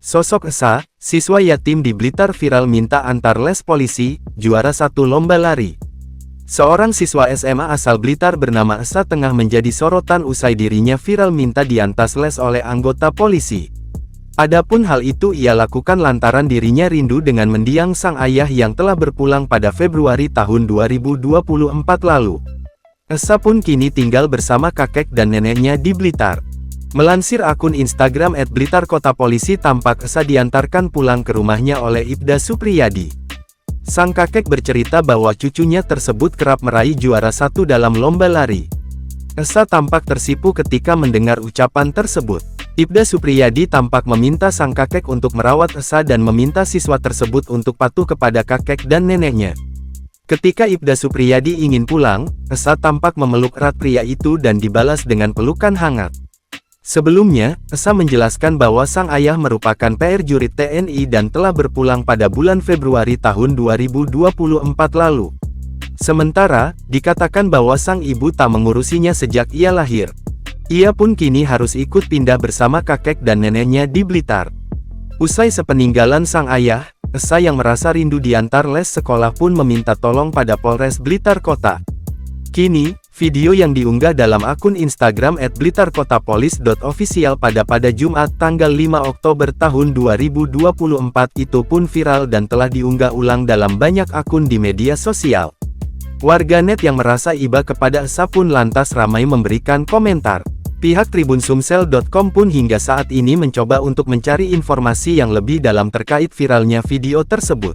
Sosok Esa, siswa yatim di Blitar viral minta antar les polisi, juara 1 lomba lari. Seorang siswa SMA asal Blitar bernama Esa tengah menjadi sorotan usai dirinya viral minta diantar les oleh anggota polisi. Adapun hal itu ia lakukan lantaran dirinya rindu dengan mendiang sang ayah yang telah berpulang pada Februari tahun 2024 lalu. Esa pun kini tinggal bersama kakek dan neneknya di Blitar. Melansir akun Instagram @blitarkota polisi, tampak Esa diantarkan pulang ke rumahnya oleh Ibda Supriyadi. Sang kakek bercerita bahwa cucunya tersebut kerap meraih juara 1 dalam lomba lari. Esa tampak tersipu ketika mendengar ucapan tersebut. Ibda Supriyadi tampak meminta sang kakek untuk merawat Esa dan meminta siswa tersebut untuk patuh kepada kakek dan neneknya. Ketika Ibda Supriyadi ingin pulang, Esa tampak memeluk erat pria itu dan dibalas dengan pelukan hangat. Sebelumnya, Esa menjelaskan bahwa sang ayah merupakan prajurit TNI dan telah berpulang pada bulan Februari tahun 2024 lalu. Sementara, dikatakan bahwa sang ibu tak mengurusinya sejak ia lahir. Ia pun kini harus ikut pindah bersama kakek dan neneknya di Blitar. Usai sepeninggalan sang ayah, Esa yang merasa rindu diantar les sekolah pun meminta tolong pada Polres Blitar Kota. Kini, video yang diunggah dalam akun Instagram @blitarkotapolis.official pada Jumat tanggal 5 Oktober tahun 2024 itu pun viral dan telah diunggah ulang dalam banyak akun di media sosial. Warganet yang merasa iba kepada Esa pun lantas ramai memberikan komentar. Pihak tribunsumsel.com pun hingga saat ini mencoba untuk mencari informasi yang lebih dalam terkait viralnya video tersebut.